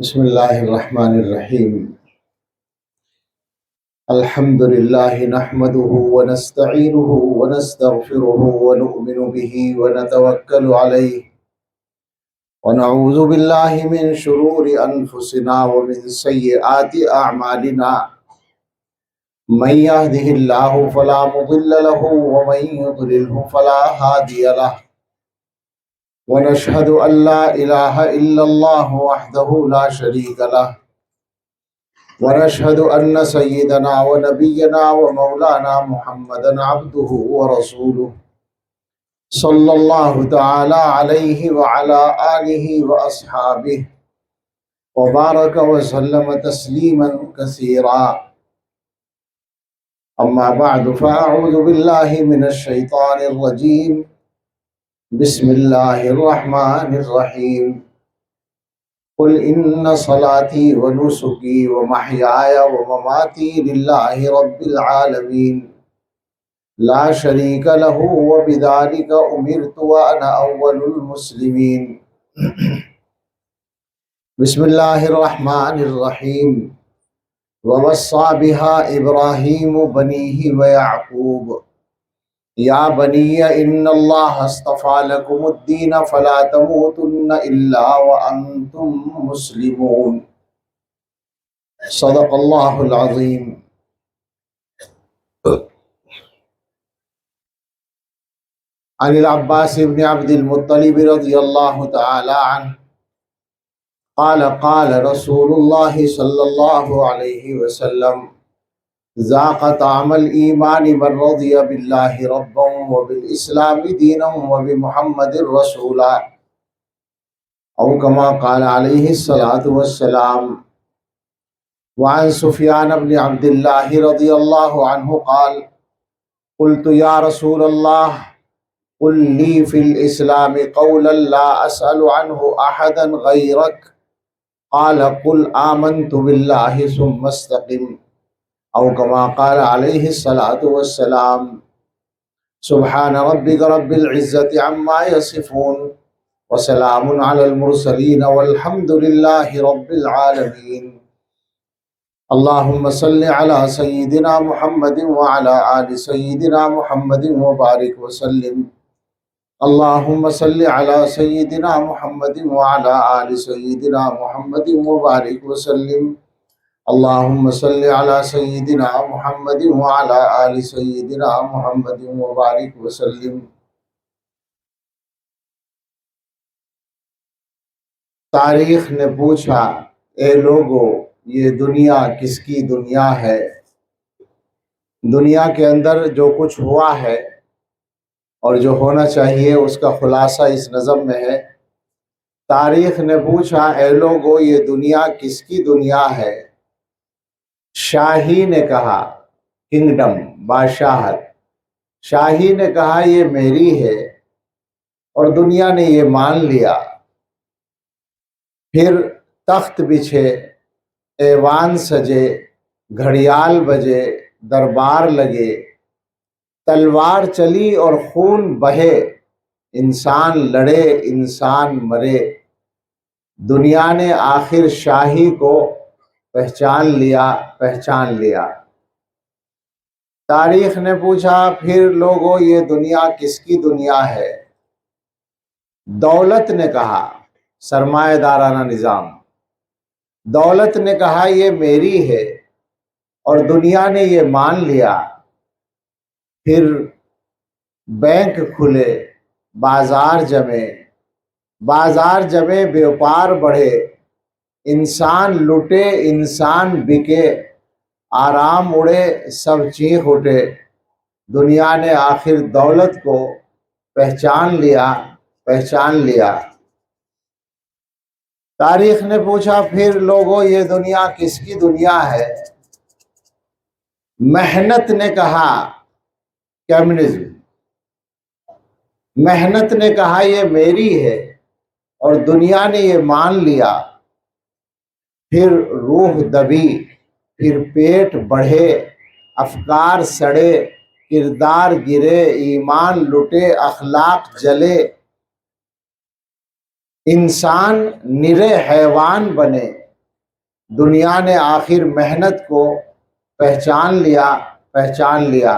بسم الله الرحمن الرحيم. الحمد لله نحمده ونستعينه ونستغفره ونؤمن به ونتوكل عليه ونعوذ بالله من شرور أنفسنا ومن سيئات أعمالنا. من يهده الله فلا مضل له ومن يضلله فلا هادي له، ونشهد أن لا إله إلا الله وحده لا شريك له، ونشهد أن سيدنا ونبينا ومولانا محمدا عبده ورسوله صلى الله تعالى عليه وعلى آله وأصحابه وبارك وسلم تسليما كثيرا. أما بعد، فأعوذ بالله من الشيطان الرجيم. بسم الله الرحمن الرحيم. قل إن صلاتي ونسكي ومحياي ومماتي لله رب العالمين لا شريك له وبذلك أمرت وأنا أول المسلمين. بسم الله الرحمن الرحيم. ووصى بها إبراهيم بنيه ويعقوب يا بني إن الله اصطفى لكم الدين فلا تموتن إلا وأنتم مسلمون. صدق الله العظيم. عن العباس بن عبد المطلب رضي الله تعالى عنه قال قال رسول الله صلى الله عليه وسلم ذاق طعم الإيمان من رضي بالله ربا وبالإسلام دينا وبمحمد رسولا، أو كما قال عليه الصلاة والسلام. وعن سفيان بن عبد الله رضي الله عنه قال قلت يا رسول الله قل لي في الإسلام قولا لا أسأل عنه أحدا غيرك، قال قل آمنت بالله ثم استقم، أو كما قال عليه الصلاة والسلام. سبحان ربك رب العزة عما يصفون وسلام على المرسلين والحمد لله رب العالمين. اللهم صل على سيدنا محمد وعلى آل سيدنا محمد وبارك وسلم. اللهم صل على سيدنا محمد وعلى آل سيدنا محمد وبارك وسلم. اللهم صل على سيدنا محمد وعلى آل سيدنا محمد وبارك وسلم. تاریخ نے پوچھا، اے لوگو، یہ دنیا کس کی دنیا ہے؟ دنیا کے اندر جو کچھ ہوا ہے اور جو ہونا چاہیے اس کا خلاصہ اس نظم میں ہے. تاریخ نے پوچھا، اے لوگو، یہ دنیا کس کی دنیا ہے؟ شاہی نے کہا، کنگڈم، بادشاہت. شاہی نے کہا یہ میری ہے، اور دنیا نے یہ مان لیا. پھر تخت بچھے، ایوان سجے، گھڑیال بجے، دربار لگے، تلوار چلی اور خون بہے، انسان لڑے انسان مرے. دنیا نے آخر شاہی کو پہچان لیا. تاریخ نے پوچھا، پھر لوگو یہ دنیا کس کی دنیا ہے؟ دولت نے کہا، سرمایہ دارانہ نظام. دولت نے کہا یہ میری ہے، اور دنیا نے یہ مان لیا. پھر بینک کھلے، بازار جمے، بیوپار بڑھے، انسان لٹے انسان بکے، آرام اڑے سب چیخ اٹھے. دنیا نے آخر دولت کو پہچان لیا. تاریخ نے پوچھا، پھر لوگوں یہ دنیا کس کی دنیا ہے؟ محنت نے کہا، کمیونزم. محنت نے کہا یہ میری ہے، اور دنیا نے یہ مان لیا. پھر روح دبی، پھر پیٹ بڑھے، افکار سڑے، کردار گرے، ایمان لٹے، اخلاق جلے. انسان نرے حیوان بنے، دنیا نے آخر محنت کو پہچان لیا۔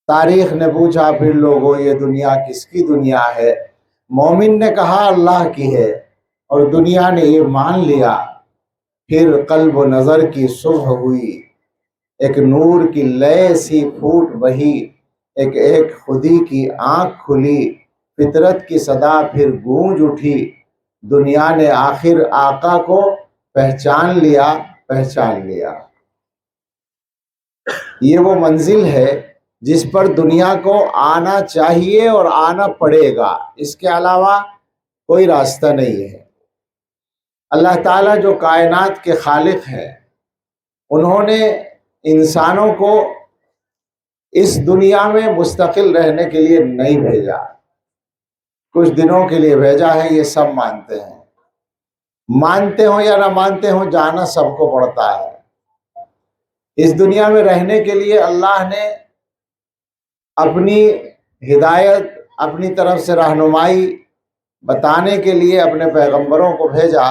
تاریخ نے پوچھا پھر لوگوں یہ دنیا کس کی دنیا ہے؟ مومن نے کہا اللہ کی ہے، اور دنیا نے یہ مان لیا۔ پھر قلب و نظر کی صبح ہوئی، ایک نور کی لے سی پھوٹ بہی، ایک خودی کی آنکھ کھلی، فطرت کی صدا پھر گونج اٹھی۔ دنیا نے آخر آقا کو پہچان لیا۔ یہ وہ منزل ہے جس پر دنیا کو آنا چاہیے اور آنا پڑے گا، اس کے علاوہ کوئی راستہ نہیں ہے۔ اللہ تعالیٰ جو کائنات کے خالق ہیں، انہوں نے انسانوں کو اس دنیا میں مستقل رہنے کے لیے نہیں بھیجا، کچھ دنوں کے لیے بھیجا ہے، یہ سب مانتے ہیں۔ مانتے ہوں یا نہ مانتے ہوں، جانا سب کو پڑتا ہے۔ اس دنیا میں رہنے کے لیے اللہ نے اپنی ہدایت، اپنی طرف سے رہنمائی بتانے کے لیے اپنے پیغمبروں کو بھیجا،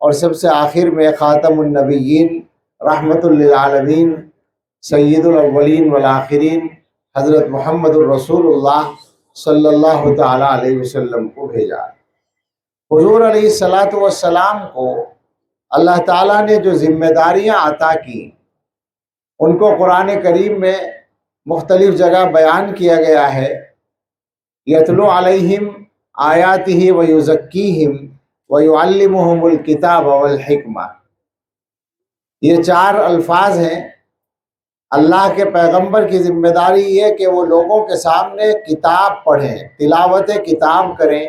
اور سب سے آخر میں خاتم النبیین رحمت للعالمین سید الاولین والآخرین حضرت محمد الرسول اللہ صلی اللہ تعالیٰ علیہ وسلم کو بھیجا۔ حضور علیہ السلام کو اللہ تعالیٰ نے جو ذمہ داریاں عطا کی، ان کو قرآن کریم میں مختلف جگہ بیان کیا گیا ہے۔ یتلو علیہم آیاتہ ویزکیہم ویعلمہم الکتاب والحکمہ، یہ 4 الفاظ ہیں۔ اللہ کے پیغمبر کی ذمہ داری یہ کہ وہ لوگوں کے سامنے کتاب پڑھیں، تلاوت کتاب کریں،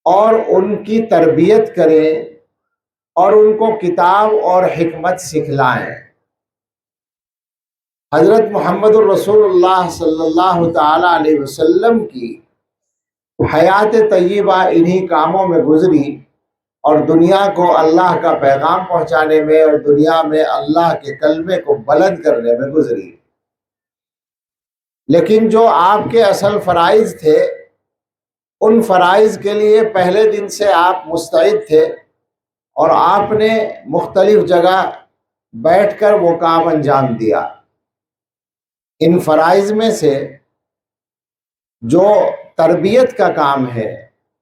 اور ان کی تربیت کریں، اور ان کو کتاب اور حکمت سکھلائیں۔ حضرت محمد الرسول اللہ صلی اللہ تعالیٰ علیہ وسلم کی حیات طیبہ انہی کاموں میں گزری، اور دنیا کو اللہ کا پیغام پہنچانے میں اور دنیا میں اللہ کے کلمے کو بلند کرنے میں گزری۔ لیکن جو آپ کے اصل فرائض تھے، ان فرائض کے لیے پہلے دن سے آپ مستعد تھے، اور آپ نے مختلف جگہ بیٹھ کر وہ کام انجام دیا۔ ان فرائض میں سے جو تربیت کا کام ہے،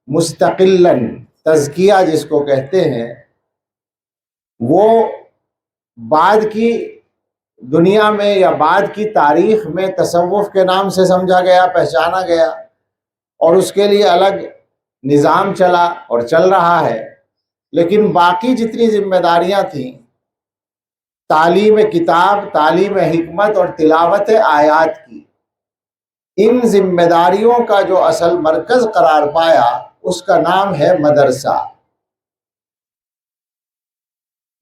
مستقلاً تزکیہ جس کو کہتے ہیں، وہ بعد کی دنیا میں یا بعد کی تاریخ میں تصوف کے نام سے سمجھا گیا، پہچانا گیا، اور اس کے لیے الگ نظام چلا اور چل رہا ہے۔ لیکن باقی جتنی ذمہ داریاں تھیں، تعلیم کتاب، تعلیم حکمت اور تلاوت آیات کی، ان ذمہ داریوں کا جو اصل مرکز قرار پایا، اس کا نام ہے مدرسہ۔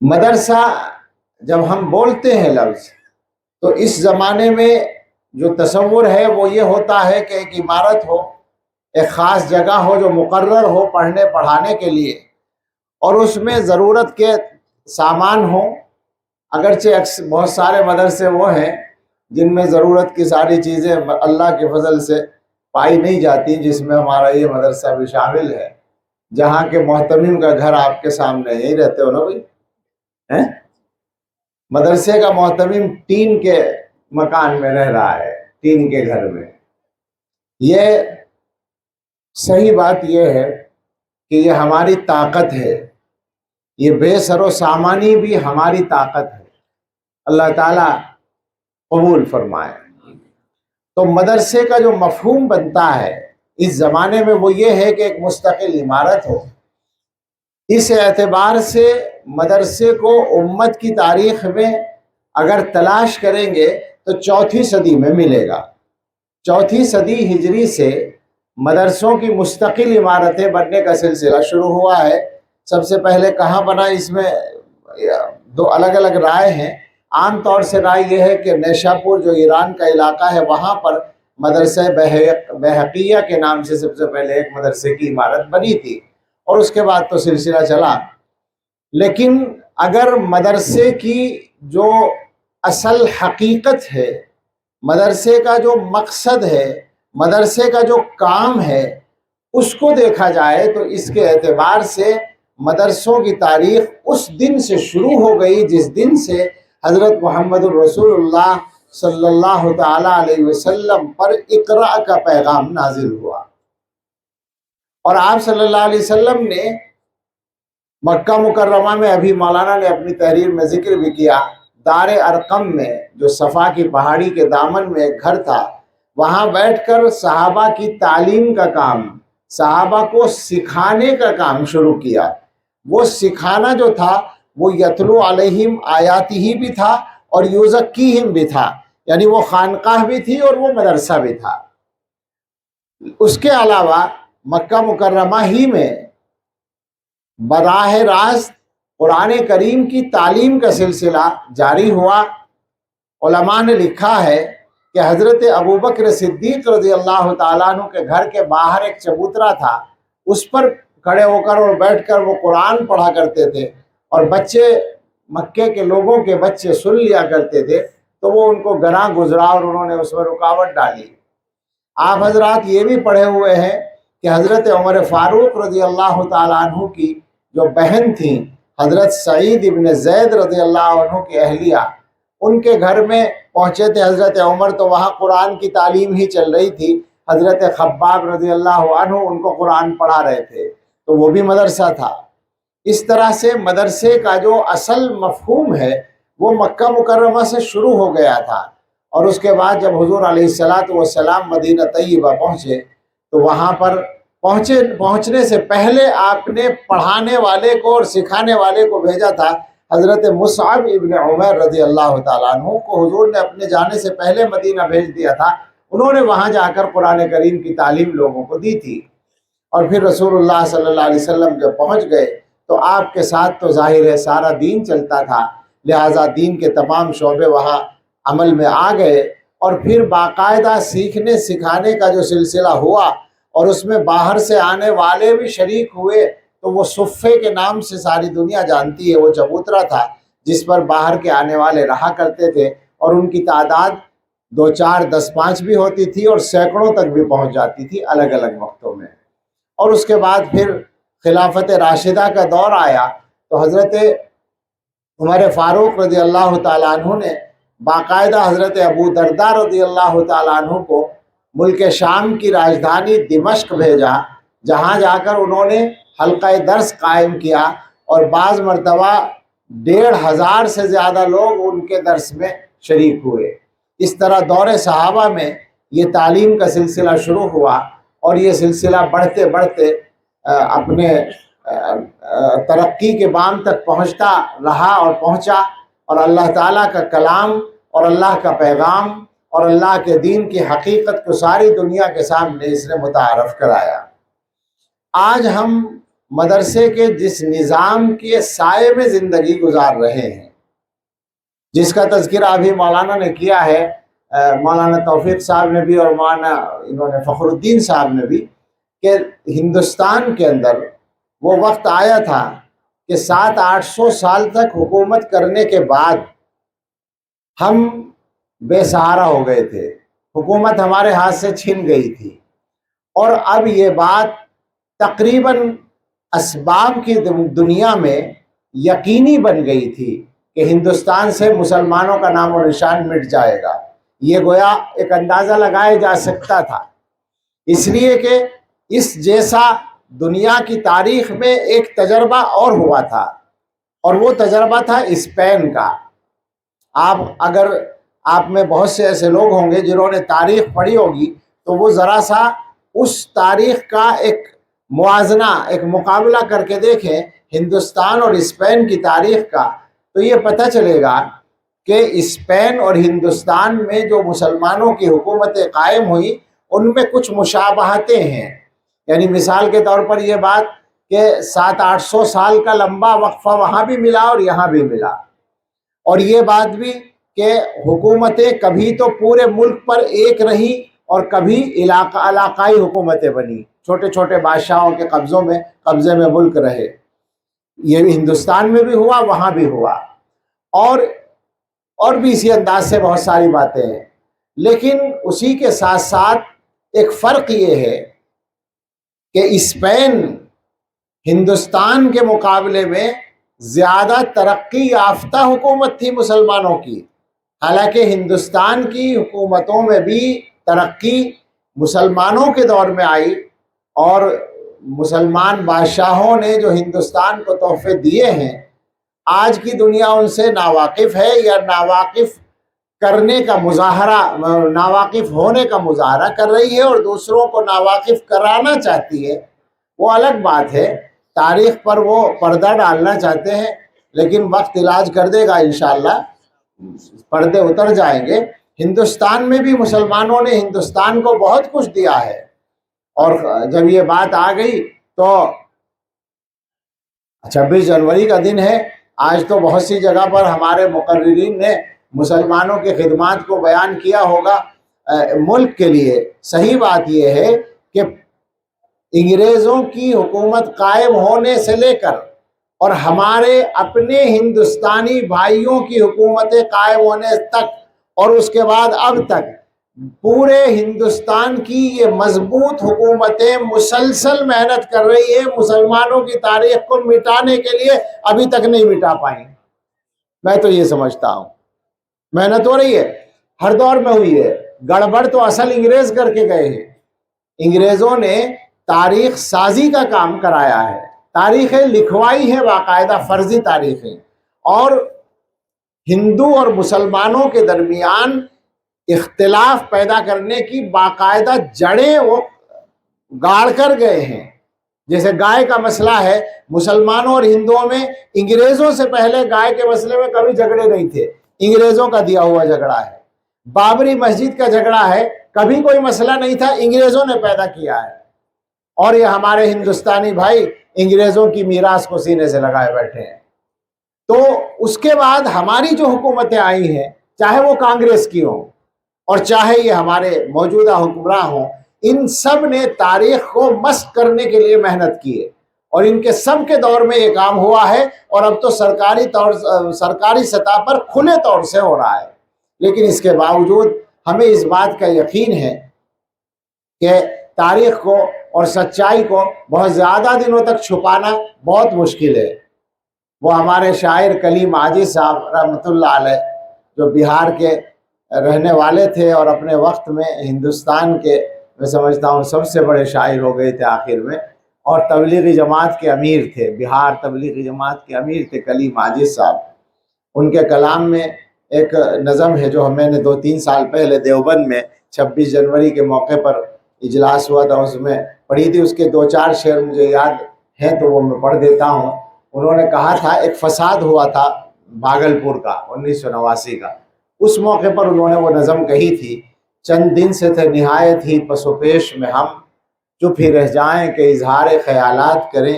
مدرسہ جب ہم بولتے ہیں لفظ، تو اس زمانے میں جو تصور ہے وہ یہ ہوتا ہے کہ ایک عمارت ہو، ایک خاص جگہ ہو جو مقرر ہو پڑھنے پڑھانے کے لیے، اور اس میں ضرورت کے سامان ہوں۔ اگرچہ بہت سارے مدرسے وہ ہیں جن میں ضرورت کی ساری چیزیں اللہ کے فضل سے پائی نہیں جاتی، جس میں ہمارا یہ مدرسہ بھی شامل ہے، جہاں کے محتمم کا گھر آپ کے سامنے ہی رہتے ہو نا بھائی، مدرسے کا محتمم ٹین کے مکان میں رہ رہا ہے، ٹین کے گھر میں۔ یہ صحیح بات یہ ہے کہ یہ ہماری طاقت ہے، یہ بے سر و سامانی بھی ہماری طاقت ہے، اللہ تعالیٰ قبول فرمائے۔ تو مدرسے کا جو مفہوم بنتا ہے اس زمانے میں وہ یہ ہے کہ ایک مستقل عمارت ہو۔ اس اعتبار سے مدرسے کو امت کی تاریخ میں اگر تلاش کریں گے تو 4 صدی میں ملے گا۔ 4 صدی ہجری سے مدرسوں کی مستقل عمارتیں بننے کا سلسلہ شروع ہوا ہے۔ سب سے پہلے کہاں بنا، اس میں 2 الگ الگ رائے ہیں۔ عام طور سے رائے یہ ہے کہ نیشاپور جو ایران کا علاقہ ہے، وہاں پر مدرسہ بہقیہ کے نام سے سب سے پہلے ایک مدرسے کی عمارت بنی تھی، اور اس کے بعد تو سلسلہ چلا۔ لیکن اگر مدرسے کی جو اصل حقیقت ہے، مدرسے کا جو مقصد ہے، مدرسے کا جو کام ہے، اس کو دیکھا جائے تو اس کے اعتبار سے مدرسوں کی تاریخ اس دن سے شروع ہو گئی جس دن سے حضرت محمد الرسول اللہ صلی اللہ تعالی علیہ وسلم پر اقرا کا پیغام نازل ہوا۔ اور آپ صلی اللہ علیہ وسلم نے مکہ مکرمہ میں، ابھی مولانا نے اپنی تحریر میں ذکر بھی کیا، دار ارقم میں جو صفا کی پہاڑی کے دامن میں ایک گھر تھا، وہاں بیٹھ کر صحابہ کی تعلیم کا کام، صحابہ کو سکھانے کا کام شروع کیا۔ وہ سکھانا جو تھا وہ یتلو علیہم آیاتہ بھی تھا اور یزکیہم بھی تھا، یعنی وہ خانقاہ بھی تھی اور وہ مدرسہ بھی تھا۔ اس کے علاوہ مکہ مکرمہ ہی میں براہ راست قرآن کریم کی تعلیم کا سلسلہ جاری ہوا۔ علماء نے لکھا ہے کہ حضرت ابوبکر صدیق رضی اللہ تعالیٰ عنہ کے گھر کے باہر ایک چبوترا تھا، اس پر کھڑے ہو کر اور بیٹھ کر وہ قرآن پڑھا کرتے تھے، اور بچے، مکے کے لوگوں کے بچے سن لیا کرتے تھے، تو وہ ان کو گراں گزرا اور انہوں نے اس میں رکاوٹ ڈالی۔ آپ حضرات یہ بھی پڑھے ہوئے ہیں کہ حضرت عمر فاروق رضی اللہ تعالیٰ عنہ کی جو بہن تھیں حضرت سعید ابن زید رضی اللہ عنہ کی اہلیہ، ان کے گھر میں پہنچے تھے حضرت عمر، تو وہاں قرآن کی تعلیم ہی چل رہی تھی۔ حضرت خباب رضی اللہ عنہ ان کو قرآن پڑھا رہے تھے، تو وہ بھی مدرسہ تھا۔ اس طرح سے مدرسے کا جو اصل مفہوم ہے وہ مکہ مکرمہ سے شروع ہو گیا تھا، اور اس کے بعد جب حضور علیہ السلام مدینہ طیبہ پہنچے تو وہاں پر پہنچنے سے پہلے آپ نے پڑھانے والے کو اور سکھانے والے کو بھیجا تھا، حضرت مصعب ابن عمیر رضی اللہ تعالیٰ عنہ کو حضور نے اپنے جانے سے پہلے مدینہ بھیج دیا تھا۔ انہوں نے وہاں جا کر قرآن کریم کی تعلیم لوگوں کو دی تھی، اور پھر رسول اللہ صلی اللہ علیہ وسلم جب پہنچ گئے تو آپ کے ساتھ تو ظاہر ہے سارا دین چلتا تھا، لہٰذا دین کے تمام شعبے وہاں عمل میں آ گئے، اور پھر باقاعدہ سیکھنے سکھانے کا جو سلسلہ ہوا اور اس میں باہر سے آنے والے بھی شریک ہوئے، تو وہ صفے کے نام سے ساری دنیا جانتی ہے، وہ چبوترا تھا جس پر باہر کے آنے والے رہا کرتے تھے، اور ان کی تعداد 2 4 10 5 بھی ہوتی تھی اور سینکڑوں تک بھی پہنچ جاتی تھی الگ الگ وقتوں میں۔ اور اس کے بعد پھر خلافت راشدہ کا دور آیا تو حضرت عمر فاروق رضی اللہ تعالیٰ عنہ نے باقاعدہ حضرت ابو درداء رضی اللہ تعالیٰ عنہ کو ملک شام کی راجدھانی دمشق بھیجا، جہاں جا کر انہوں نے حلقہ درس قائم کیا، اور بعض مرتبہ 1500 سے زیادہ لوگ ان کے درس میں شریک ہوئے۔ اس طرح دور صحابہ میں یہ تعلیم کا سلسلہ شروع ہوا، اور یہ سلسلہ بڑھتے بڑھتے اپنے ترقی کے بام تک پہنچتا رہا اور پہنچا، اور اللہ تعالیٰ کا کلام اور اللہ کا پیغام اور اللہ کے دین کی حقیقت کو ساری دنیا کے سامنے اس نے متعارف کرایا۔ آج ہم مدرسے کے جس نظام کے سائے میں زندگی گزار رہے ہیں، جس کا تذکرہ ابھی مولانا نے کیا ہے، مولانا توفیق صاحب نے بھی اور مولانا فخر الدین صاحب نے بھی، کہ ہندوستان کے اندر وہ وقت آیا تھا کہ 700-800 سال تک حکومت کرنے کے بعد ہم بے سہارا ہو گئے تھے، حکومت ہمارے ہاتھ سے چھن گئی تھی، اور اب یہ بات تقریباً اسباب کی دنیا میں یقینی بن گئی تھی کہ ہندوستان سے مسلمانوں کا نام و نشان مٹ جائے گا۔ یہ گویا ایک اندازہ لگایا جا سکتا تھا، اس لیے کہ اس جیسا دنیا کی تاریخ میں ایک تجربہ اور ہوا تھا، اور وہ تجربہ تھا اسپین کا۔ اگر آپ میں بہت سے ایسے لوگ ہوں گے جنہوں نے تاریخ پڑھی ہوگی، تو وہ ذرا سا اس تاریخ کا ایک موازنہ، ایک مقابلہ کر کے دیکھیں ہندوستان اور اسپین کی تاریخ کا، تو یہ پتہ چلے گا کہ اسپین اور ہندوستان میں جو مسلمانوں کی حکومتیں قائم ہوئیں ان میں کچھ مشابہتیں ہیں۔ یعنی مثال کے طور پر یہ بات کہ 700-800 سال کا لمبا وقفہ وہاں بھی ملا اور یہاں بھی ملا، اور یہ بات بھی کہ حکومتیں کبھی تو پورے ملک پر ایک رہی اور کبھی علاقائی حکومتیں بنی، چھوٹے چھوٹے بادشاہوں کے قبضے میں ملک رہے۔ یہ بھی ہندوستان میں بھی ہوا، وہاں بھی ہوا، اور بھی اسی انداز سے بہت ساری باتیں ہیں۔ لیکن اسی کے ساتھ ساتھ ایک فرق یہ ہے کہ اسپین ہندوستان کے مقابلے میں زیادہ ترقی یافتہ حکومت تھی مسلمانوں کی، حالانکہ ہندوستان کی حکومتوں میں بھی ترقی مسلمانوں کے دور میں آئی، اور مسلمان بادشاہوں نے جو ہندوستان کو تحفے دیے ہیں آج کی دنیا ان سے ناواقف ہے، یا ناواقف کرنے کا مظاہرہ، ناواقف ہونے کا مظاہرہ کر رہی ہے اور دوسروں کو ناواقف کرانا چاہتی ہے، وہ الگ بات ہے۔ تاریخ پر وہ پردہ ڈالنا چاہتے ہیں، لیکن وقت علاج کر دے گا انشاءاللہ، پردے اتر جائیں گے۔ ہندوستان میں بھی مسلمانوں نے ہندوستان کو بہت کچھ دیا ہے، اور جب یہ بات آ گئی تو 26 جنوری کا دن ہے، آج تو بہت سی جگہ پر ہمارے مقررین نے مسلمانوں کی خدمات کو بیان کیا ہوگا۔ ملک کے لیے صحیح بات یہ ہے کہ انگریزوں کی حکومت قائم ہونے سے لے کر اور ہمارے اپنے ہندوستانی بھائیوں کی حکومتیں قائم ہونے تک اور اس کے بعد اب تک پورے ہندوستان کی یہ مضبوط حکومتیں مسلسل محنت کر رہی ہیں مسلمانوں کی تاریخ کو مٹانے کے لیے، ابھی تک نہیں مٹا پائیں۔ میں تو یہ سمجھتا ہوں محنت ہو رہی ہے، ہر دور میں ہوئی ہے، گڑبڑ تو اصل انگریز کر کے گئے ہیں۔ انگریزوں نے تاریخ سازی کا کام کرایا ہے، تاریخیں لکھوائی ہیں، باقاعدہ فرضی تاریخیں، اور ہندو اور مسلمانوں کے درمیان اختلاف پیدا کرنے کی باقاعدہ جڑیں وہ گاڑ کر گئے ہیں۔ جیسے گائے کا مسئلہ ہے، مسلمانوں اور ہندوؤں میں انگریزوں سے پہلے گائے کے مسئلے میں کبھی جھگڑے نہیں تھے، انگریزوں کا دیا ہوا جھگڑا ہے۔ بابری مسجد کا جھگڑا ہے، کبھی کوئی مسئلہ نہیں تھا، انگریزوں نے پیدا کیا ہے، اور یہ ہمارے ہندوستانی بھائی انگریزوں کی میراث کو سینے سے لگائے بیٹھے ہیں۔ تو اس کے بعد ہماری جو حکومتیں آئی ہیں، چاہے وہ کانگریس کی ہوں اور چاہے یہ ہمارے موجودہ حکمراں ہوں، ان سب نے تاریخ کو مسخ کرنے کے لیے محنت کی ہے، اور ان کے سب کے دور میں یہ کام ہوا ہے، اور اب تو سرکاری سطح پر کھلے طور سے ہو رہا ہے۔ لیکن اس کے باوجود ہمیں اس بات کا یقین ہے کہ تاریخ کو اور سچائی کو بہت زیادہ دنوں تک چھپانا بہت مشکل ہے۔ وہ ہمارے شاعر کلیم عاجز صاحب رحمۃ اللہ علیہ، جو بہار کے رہنے والے تھے اور اپنے وقت میں ہندوستان کے میں سمجھتا ہوں سب سے بڑے شاعر ہو گئے تھے آخر میں، اور تبلیغی جماعت کے امیر تھے، بہار تبلیغی جماعت کے امیر تھے کلیم عاجز صاحب۔ ان کے کلام میں ایک نظم ہے جو میں نے 2-3 سال پہلے دیوبند میں 26 جنوری کے موقع پر اجلاس ہوا تھا، اس میں پڑھی تھی۔ اس کے 2-4 شعر مجھے یاد ہیں تو وہ میں پڑھ دیتا ہوں۔ انہوں نے کہا تھا، ایک فساد ہوا تھا بھاگلپور کا 1989 کا، اس موقع پر انہوں نے وہ نظم کہی تھی، چند دن سے تھے نہایت ہی پس و پیش میں ہم، چپ ہی رہ جائیں کہ اظہار خیالات کریں،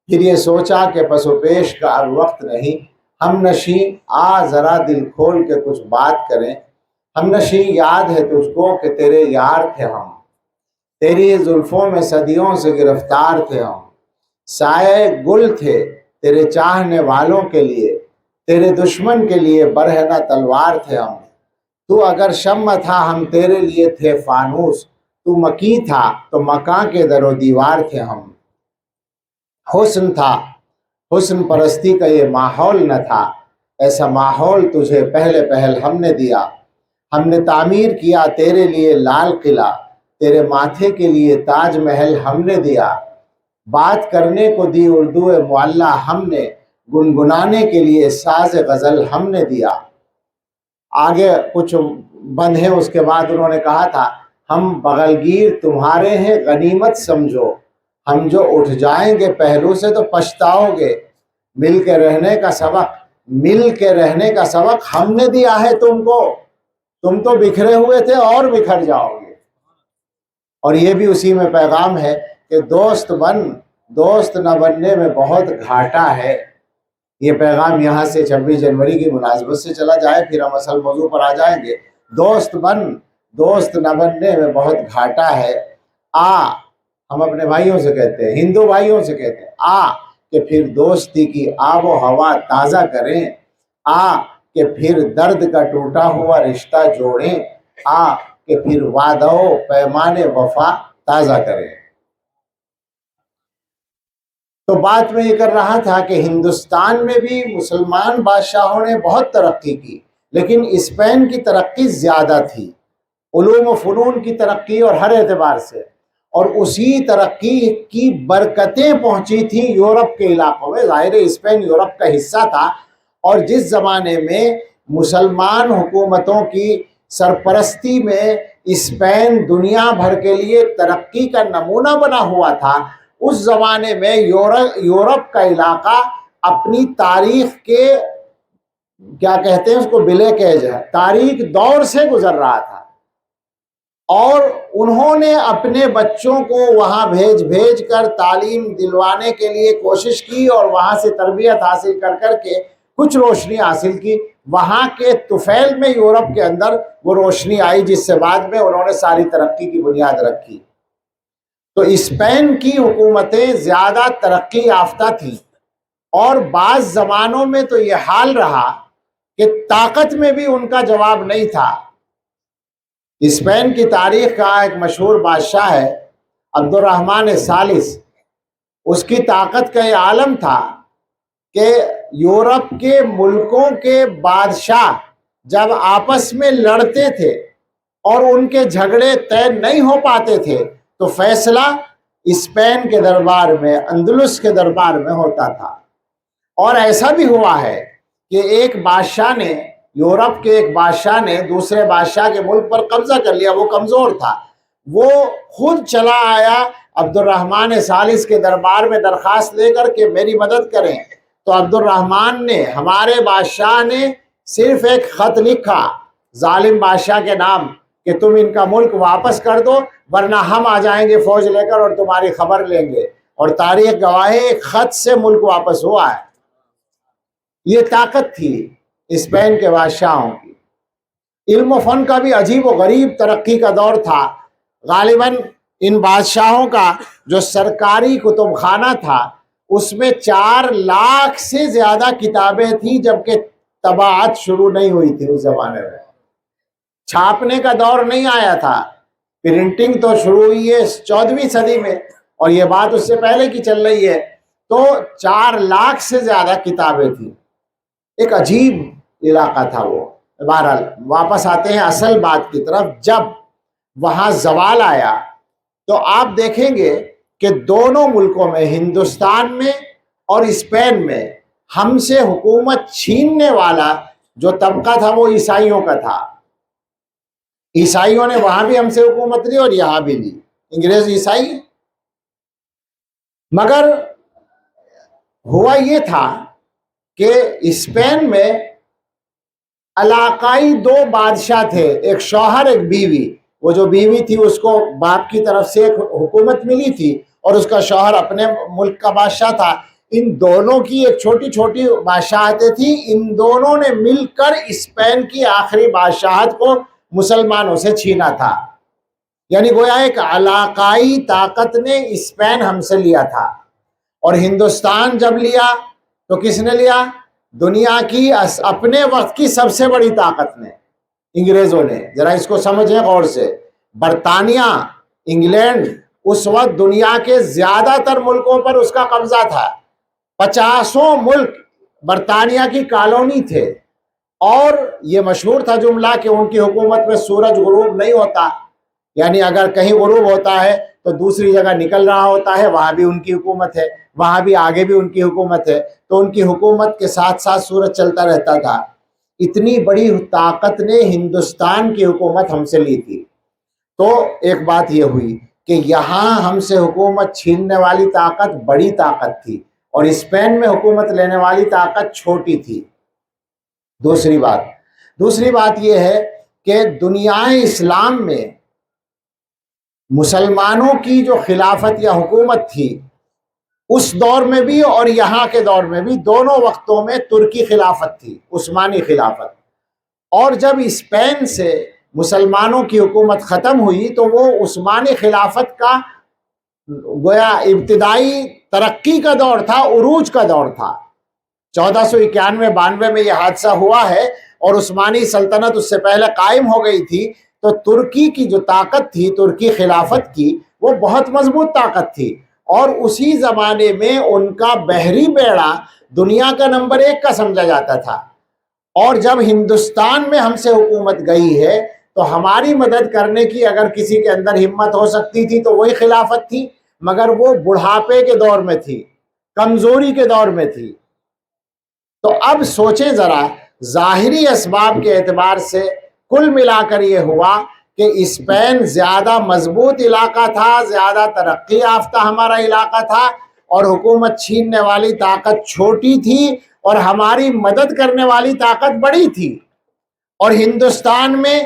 پھر یہ سوچا کہ پس و پیش کا اب وقت نہیں، ہم نشیں آ ذرا دل کھول کے کچھ بات کریں، ہم نشیں یاد ہے تجھ کو کہ تیرے یار تھے ہم، تیری زلفوں میں صدیوں سے گرفتار تھے ہم، سائے گل تھے تیرے چاہنے والوں کے لیے، تیرے دشمن کے لیے برہنہ تلوار تھے ہم، تو اگر شمع تھا ہم تیرے لیے تھے فانوس، تو مکی تھا تو مکاں کے در و دیوار تھے ہم، حسن تھا حسن پرستی کا یہ ماحول نہ تھا، ایسا ماحول تجھے پہلے پہل ہم نے دیا، ہم نے تعمیر کیا تیرے لیے لال قلعہ، تیرے ماتھے کے لیے تاج محل ہم نے دیا، بات کرنے کو دی اردو معلیٰ ہم نے، گنگنانے کے لیے ساز غزل ہم نے دیا۔ آگے کچھ بند ہیں، اس کے بعد انہوں نے کہا تھا، ہم بغلگیر تمہارے ہیں غنیمت سمجھو، ہم جو اٹھ جائیں گے پہلو سے تو پچھتاؤ گے، مل کے رہنے کا سبق ہم نے دیا ہے تم کو، تم تو بکھرے ہوئے تھے اور بکھر جاؤ گے۔ اور یہ بھی اسی میں پیغام ہے کہ دوست نہ بننے میں بہت گھاٹا ہے۔ یہ پیغام یہاں سے 26 جنوری کی مناسبت سے چلا جائے، پھر ہم اصل موضوع پر آ جائیں گے۔ دوست نہ بننے میں بہت گھاٹا ہے، ہم اپنے بھائیوں سے کہتے ہیں، ہندو بھائیوں سے کہتے ہیں، کہ پھر دوستی کی آب و ہوا تازہ کریں، کہ پھر درد کا ٹوٹا ہوا رشتہ جوڑیں، کہ پھر وعدہ و پیمان وفا تازہ کریں۔ تو بات میں یہ کر رہا تھا کہ ہندوستان میں بھی مسلمان بادشاہوں نے بہت ترقی کی، لیکن اسپین کی ترقی زیادہ تھی، علوم و فنون کی ترقی اور ہر اعتبار سے، اور اسی ترقی کی برکتیں پہنچی تھیں یورپ کے علاقوں میں۔ ظاہر اسپین یورپ کا حصہ تھا، اور جس زمانے میں مسلمان حکومتوں کی سرپرستی میں اسپین دنیا بھر کے لیے ترقی کا نمونہ بنا ہوا تھا، اس زمانے میں یورپ کا علاقہ اپنی تاریخ کے کیا کہتے ہیں اس کو بلیک ایج ہے، تاریخ دور سے گزر رہا تھا، اور انہوں نے اپنے بچوں کو وہاں بھیج کر تعلیم دلوانے کے لیے کوشش کی، اور وہاں سے تربیت حاصل کر کے کچھ روشنی حاصل کی۔ وہاں کے طفیل میں یورپ کے اندر وہ روشنی آئی، جس سے بعد میں انہوں نے ساری ترقی کی بنیاد رکھی۔ تو اسپین کی حکومتیں زیادہ ترقی یافتہ تھیں، اور بعض زمانوں میں تو یہ حال رہا کہ طاقت میں بھی ان کا جواب نہیں تھا۔ اسپین کی تاریخ کا ایک مشہور بادشاہ ہے عبد الرحمن ثالث، اس کی طاقت کا یہ عالم تھا کہ یورپ کے ملکوں کے بادشاہ جب آپس میں لڑتے تھے اور ان کے جھگڑے طے نہیں ہو پاتے تھے تو فیصلہ اسپین کے دربار میں، اندلس کے دربار میں ہوتا تھا۔ اور ایسا بھی ہوا ہے کہ ایک بادشاہ نے، یورپ کے ایک بادشاہ نے دوسرے بادشاہ کے ملک پر قبضہ کر لیا، وہ کمزور تھا، وہ خود چلا آیا عبد الرحمن ثالث کے دربار میں درخواست لے کر کہ میری مدد کریں، تو عبد الرحمن نے، ہمارے بادشاہ نے صرف ایک خط لکھا ظالم بادشاہ کے نام کہ تم ان کا ملک واپس کر دو ورنہ ہم آ جائیں گے فوج لے کر اور تمہاری خبر لیں گے، اور تاریخ گواہ ہے ایک خط سے ملک واپس ہوا ہے۔ یہ طاقت تھی اسپین کے بادشاہوں کی۔ علم و فن کا بھی عجیب و غریب ترقی کا دور تھا۔ غالباً ان بادشاہوں کا جو سرکاری کتب خانہ تھا اس میں 4 لاکھ سے زیادہ کتابیں تھیں، جبکہ طباعت شروع نہیں ہوئی تھی اس زمانے میں، چھاپنے کا دور نہیں آیا تھا، پرنٹنگ تو شروع ہوئی ہے 14ویں صدی میں، اور یہ بات اس سے پہلے کی چل رہی ہے، تو 4 لاکھ سے زیادہ کتابیں تھیں۔ ایک عجیب علاقہ تھا وہ۔ بہرحال واپس آتے ہیں اصل بات کی طرف۔ جب وہاں زوال آیا تو آپ دیکھیں گے کہ دونوں ملکوں میں، ہندوستان میں اور اسپین میں، ہم سے حکومت چھیننے والا جو طبقہ تھا وہ عیسائیوں کا تھا۔ عیسائیوں نے وہاں بھی ہم سے حکومت لی اور یہاں بھی لی، انگریز عیسائی۔ مگر ہوا یہ تھا کہ اسپین میں علاقائی 2 بادشاہ تھے، ایک شوہر ایک بیوی۔ وہ جو بیوی تھی اس کو باپ کی طرف سے ایک حکومت ملی تھی اور اس کا شوہر اپنے ملک کا بادشاہ تھا۔ ان دونوں کی ایک چھوٹی چھوٹی بادشاہتیں تھیں، ان دونوں نے مل کر اسپین کی آخری بادشاہت کو مسلمانوں سے چھینا تھا۔ یعنی گویا ایک علاقائی طاقت نے اسپین ہم سے لیا تھا، اور ہندوستان جب لیا تو کس نے لیا؟ دنیا کی اپنے وقت کی سب سے بڑی طاقت نے، انگریزوں نے۔ ذرا اس کو سمجھیں غور سے۔ برطانیہ، انگلینڈ اس وقت دنیا کے زیادہ تر ملکوں پر اس کا قبضہ تھا، 50 ملک برطانیہ کی کالونی تھے، اور یہ مشہور تھا جملہ کہ ان کی حکومت میں سورج غروب نہیں ہوتا، یعنی اگر کہیں غروب ہوتا ہے تو دوسری جگہ نکل رہا ہوتا ہے، وہاں بھی ان کی حکومت ہے، وہاں بھی آگے بھی ان کی حکومت ہے، تو ان کی حکومت کے ساتھ ساتھ سورج چلتا رہتا تھا۔ اتنی بڑی طاقت نے ہندوستان کی حکومت ہم سے لی تھی۔ تو ایک بات یہ ہوئی کہ یہاں ہم سے حکومت چھیننے والی طاقت بڑی طاقت تھی، اور اسپین میں حکومت لینے والی طاقت چھوٹی تھی۔ دوسری بات یہ ہے کہ دنیا اسلام میں مسلمانوں کی جو خلافت یا حکومت تھی اس دور میں بھی اور یہاں کے دور میں بھی، دونوں وقتوں میں ترکی خلافت تھی، عثمانی خلافت۔ اور جب اسپین سے مسلمانوں کی حکومت ختم ہوئی تو وہ عثمانی خلافت کا گویا ابتدائی ترقی کا دور تھا، عروج کا دور تھا۔ 1491-92 میں یہ حادثہ ہوا ہے، اور عثمانی سلطنت اس سے پہلے قائم ہو گئی تھی، تو ترکی کی جو طاقت تھی، ترکی خلافت کی، وہ بہت مضبوط طاقت تھی، اور اسی زمانے میں ان کا بحری بیڑا دنیا کا نمبر 1 کا سمجھا جاتا تھا، اور جب ہندوستان میں ہم سے حکومت گئی ہے تو ہماری مدد کرنے کی اگر کسی کے اندر ہمت ہو سکتی تھی تو وہی خلافت تھی، مگر وہ بڑھاپے کے دور میں تھی، کمزوری کے دور میں تھی۔ تو اب سوچیں ذرا، ظاہری اسباب کے اعتبار سے کل ملا کر یہ ہوا کہ اسپین زیادہ مضبوط علاقہ تھا، زیادہ ترقی یافتہ ہمارا علاقہ تھا، اور حکومت چھیننے والی طاقت چھوٹی تھی اور ہماری مدد کرنے والی طاقت بڑی تھی، اور ہندوستان میں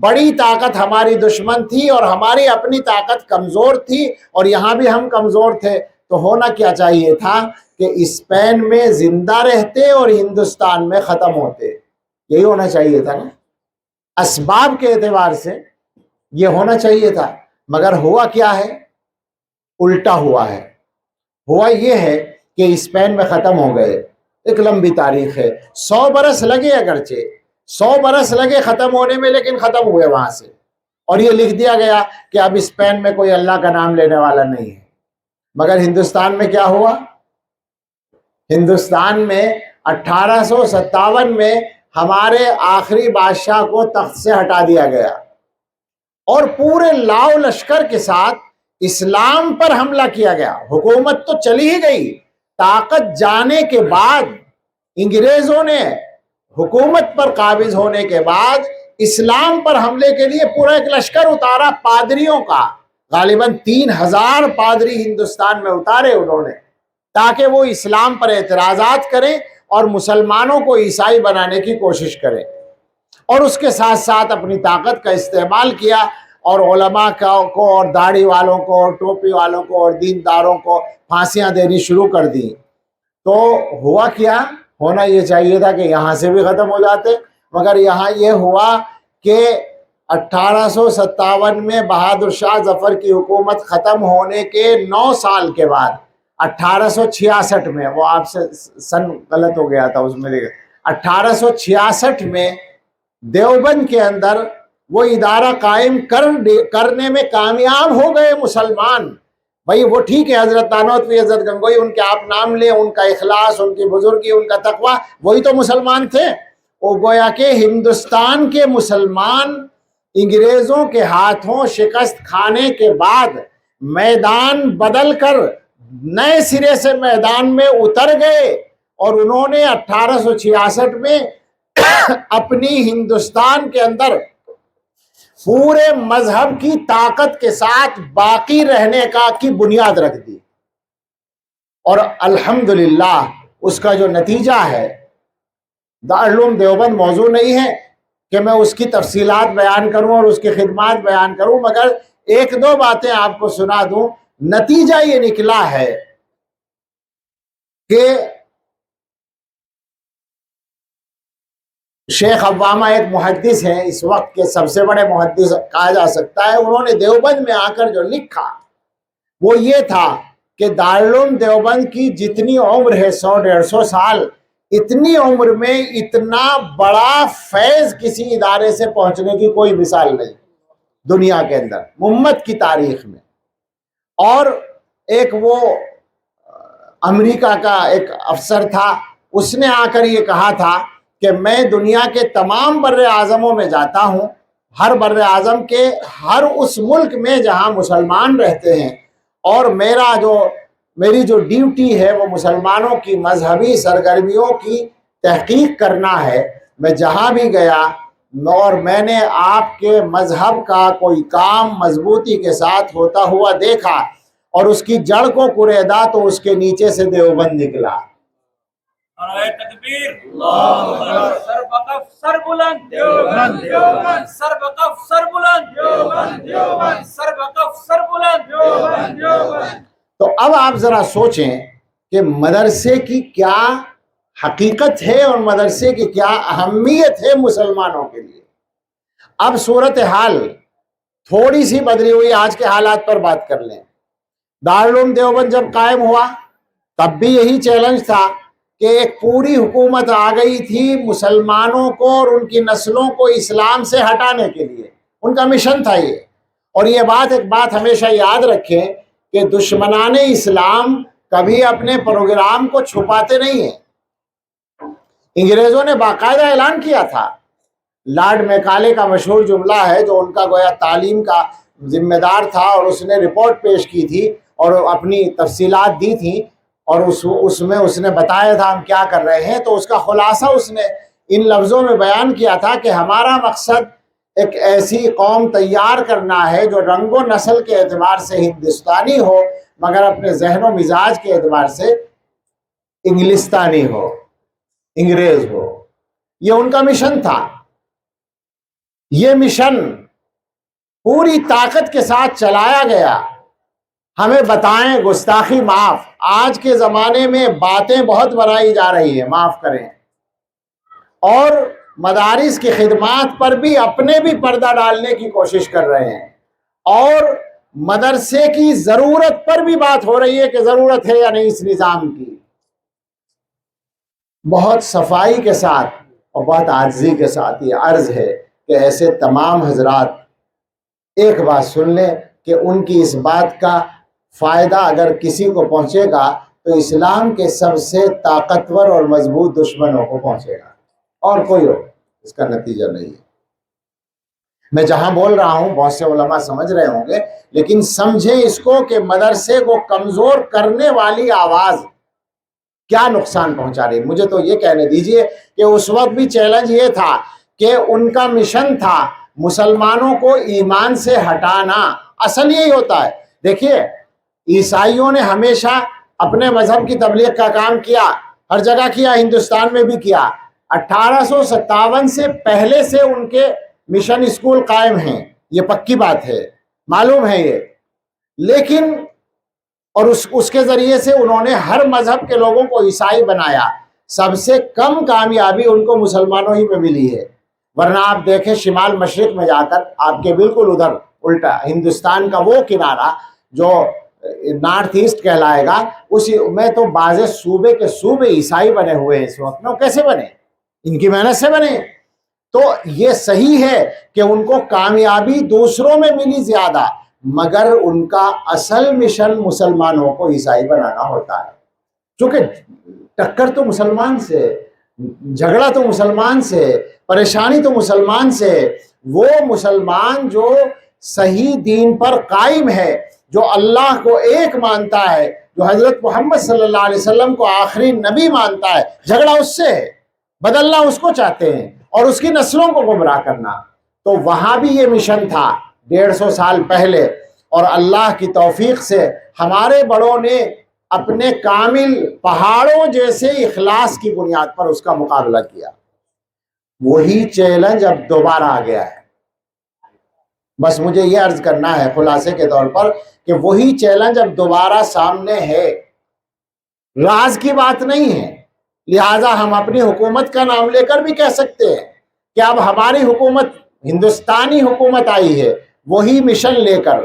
بڑی طاقت ہماری دشمن تھی اور ہماری اپنی طاقت کمزور تھی، اور یہاں بھی ہم کمزور تھے۔ تو ہونا کیا چاہیے تھا کہ اسپین میں زندہ رہتے اور ہندوستان میں ختم ہوتے، یہی ہونا چاہیے تھا نا، اسباب کے اعتبار سے یہ ہونا چاہیے تھا، مگر ہوا کیا ہے؟ الٹا ہوا ہے۔ ہوا یہ ہے کہ اسپین میں ختم ہو گئے، ایک لمبی تاریخ ہے، 100 برس لگے، اگرچہ 100 برس لگے ختم ہونے میں، لیکن ختم ہوئے وہاں سے، اور یہ لکھ دیا گیا کہ اب اسپین میں کوئی اللہ کا نام لینے والا نہیں ہے۔ مگر ہندوستان میں کیا ہوا؟ ہندوستان میں 1857 میں ہمارے آخری بادشاہ کو تخت سے ہٹا دیا گیا، اور پورے لاؤ لشکر کے ساتھ اسلام پر حملہ کیا گیا۔ حکومت تو چلی ہی گئی، طاقت جانے کے بعد انگریزوں نے حکومت پر قابض ہونے کے بعد اسلام پر حملے کے لیے پورا ایک لشکر اتارا، پادریوں کا، غالباً 3000 پادری ہندوستان میں اتارے انہوں نے، تاکہ وہ اسلام پر اعتراضات کریں اور مسلمانوں کو عیسائی بنانے کی کوشش کریں، اور اس کے ساتھ ساتھ اپنی طاقت کا استعمال کیا، اور علماء کو اور داڑھی والوں کو اور ٹوپی والوں کو اور دینداروں کو پھانسیاں دینی شروع کر دی۔ تو ہوا کیا؟ ہونا یہ چاہیے تھا کہ یہاں سے بھی ختم ہو جاتے، مگر یہاں یہ ہوا کہ 1857 میں بہادر شاہ ظفر کی حکومت ختم ہونے کے 9 سال کے بعد 1866 میں، وہ آپ سے سن غلط ہو گیا تھا اس میں، 1866 میں دیوبند کے اندر وہ ادارہ قائم کرنے میں کامیاب ہو گئے مسلمان۔ بھائی وہ ٹھیک ہے، حضرت نانوتوی، حضرت گنگوئی، ان کے آپ نام لیں، ان کا اخلاص، ان کی بزرگی، ان کا تقویٰ، وہی تو مسلمان تھے۔ وہ گویا کہ ہندوستان کے مسلمان انگریزوں کے ہاتھوں شکست کھانے کے بعد میدان بدل کر نئے سرے سے میدان میں اتر گئے، اور انہوں نے 1866 میں اپنی ہندوستان کے اندر پورے مذہب کی طاقت کے ساتھ باقی رہنے کی بنیاد رکھ دی، اور الحمدللہ اس کا جو نتیجہ ہے، دارالعلوم دیوبند موضوع نہیں ہے کہ میں اس کی تفصیلات بیان کروں اور اس کی خدمات بیان کروں، مگر 1-2 باتیں آپ کو سنا دوں۔ نتیجہ یہ نکلا ہے کہ شیخ عوامہ ایک محدث ہیں، اس وقت کے سب سے بڑے محدث کہا جا سکتا ہے، انہوں نے دیوبند میں آ کر جو لکھا وہ یہ تھا کہ دارالعلوم دیوبند کی جتنی عمر ہے، 100-150 سال، اتنی عمر میں اتنا بڑا فیض کسی ادارے سے پہنچنے کی کوئی مثال نہیں دنیا کے اندر، امت کی تاریخ میں۔ اور ایک وہ امریکہ کا ایک افسر تھا، اس نے آ کر یہ کہا تھا کہ میں دنیا کے تمام بر اعظموں میں جاتا ہوں، ہر بر اعظم کے ہر اس ملک میں جہاں مسلمان رہتے ہیں، اور میری جو ڈیوٹی ہے وہ مسلمانوں کی مذہبی سرگرمیوں کی تحقیق کرنا ہے۔ میں جہاں بھی گیا اور میں نے آپ کے مذہب کا کوئی کام مضبوطی کے ساتھ ہوتا ہوا دیکھا اور اس کی جڑ کو کریدا تو اس کے نیچے سے دیوبند نکلا۔ نعرہ تکبیر، اللہ اکبر، سر بقف سر بلند، دیوبند دیوبند، سر بقف سر بلند، دیوبند دیوبند، سر بقف سر بلند، دیوبند دیوبند۔ تو اب آپ ذرا سوچیں کہ مدرسے کی کیا حقیقت ہے اور مدرسے کی کیا اہمیت ہے مسلمانوں کے لیے۔ اب صورتحال تھوڑی سی بدلی ہوئی، آج کے حالات پر بات کر لیں۔ دارالعلوم دیوبند جب قائم ہوا تب بھی یہی چیلنج تھا کہ ایک پوری حکومت آ گئی تھی مسلمانوں کو اور ان کی نسلوں کو اسلام سے ہٹانے کے لیے، ان کا مشن تھا یہ۔ اور یہ ایک بات ہمیشہ یاد رکھیں کہ دشمنان اسلام کبھی اپنے پروگرام کو چھپاتے نہیں ہیں۔ انگریزوں نے باقاعدہ اعلان کیا تھا، لارڈ میکالے کا مشہور جملہ ہے، جو ان کا گویا تعلیم کا ذمہ دار تھا، اور اس نے رپورٹ پیش کی تھی اور اپنی تفصیلات دی تھیں، اور اس میں اس نے بتایا تھا ہم کیا کر رہے ہیں۔ تو اس کا خلاصہ اس نے ان لفظوں میں بیان کیا تھا کہ ہمارا مقصد ایک ایسی قوم تیار کرنا ہے جو رنگ و نسل کے اعتبار سے ہندوستانی ہو، مگر اپنے ذہن و مزاج کے اعتبار سے انگلستانی ہو، انگریز ہو۔ یہ ان کا مشن تھا۔ یہ مشن پوری طاقت کے ساتھ چلایا گیا۔ ہمیں بتائیں، گستاخی معاف، آج کے زمانے میں باتیں بہت بنائی جا رہی ہیں، معاف کریں، اور مدارس کی خدمات پر بھی اپنے بھی پردہ ڈالنے کی کوشش کر رہے ہیں، اور مدرسے کی ضرورت پر بھی بات ہو رہی ہے کہ ضرورت ہے یا نہیں اس نظام کی۔ بہت صفائی کے ساتھ اور بہت عاجزی کے ساتھ یہ عرض ہے کہ ایسے تمام حضرات ایک بات سن لیں کہ ان کی اس بات کا فائدہ اگر کسی کو پہنچے گا تو اسلام کے سب سے طاقتور اور مضبوط دشمنوں کو پہنچے گا، اور کوئی ہو اس کا نتیجہ نہیں ہے۔ میں جہاں بول رہا ہوں بہت سے علماء سمجھ رہے ہوں گے، لیکن سمجھیں اس کو کہ مدرسے کو کمزور کرنے والی آواز کیا نقصان پہنچا رہی ہے۔ مجھے تو یہ کہنے دیجئے کہ اس وقت بھی چیلنج یہ تھا کہ ان کا مشن تھا مسلمانوں کو ایمان سے ہٹانا۔ اصل یہی ہوتا ہے۔ دیکھیے، عیسائیوں نے ہمیشہ اپنے مذہب کی تبلیغ کا کام کیا، ہر جگہ کیا، ہندوستان میں بھی کیا۔ 1857 سے پہلے سے ان کے مشن اسکول قائم ہیں، یہ پکی بات ہے، معلوم ہے یہ، لیکن اور اس کے ذریعے سے انہوں نے ہر مذہب کے لوگوں کو عیسائی بنایا۔ سب سے کم کامیابی ان کو مسلمانوں ہی میں ملی ہے، ورنہ آپ دیکھیں شمال مشرق میں جا کر، آپ کے بالکل ادھر الٹا ہندوستان کا وہ کنارہ جو نارتھ ایسٹ کہلائے گا، اسی میں تو بعض صوبے کے صوبے عیسائی بنے ہوئے ہیں اس وقت میں۔ کیسے بنے؟ ان کی محنت سے بنے۔ تو یہ صحیح ہے کہ ان کو کامیابی دوسروں میں ملی زیادہ، مگر ان کا اصل مشن مسلمانوں کو عیسائی بنانا ہوتا ہے، چونکہ ٹکر تو مسلمان سے، جھگڑا تو مسلمان سے، پریشانی تو مسلمان سے۔ وہ مسلمان جو صحیح دین پر قائم ہے، جو اللہ کو ایک مانتا ہے، جو حضرت محمد صلی اللہ علیہ وسلم کو آخری نبی مانتا ہے، جھگڑا اس سے ہے، بدلنا اس کو چاہتے ہیں اور اس کی نسلوں کو گمراہ کرنا۔ تو وہاں بھی یہ مشن تھا 150 سال پہلے، اور اللہ کی توفیق سے ہمارے بڑوں نے اپنے کامل پہاڑوں جیسے اخلاص کی بنیاد پر اس کا مقابلہ کیا۔ وہی چیلنج اب دوبارہ آ گیا ہے۔ بس مجھے یہ عرض کرنا ہے خلاصے کے طور پر کہ وہی چیلنج اب دوبارہ سامنے ہے، راز کی بات نہیں ہے، لہٰذا ہم اپنی حکومت کا نام لے کر بھی کہہ سکتے ہیں کہ اب ہماری حکومت، ہندوستانی حکومت آئی ہے، وہی مشن لے کر،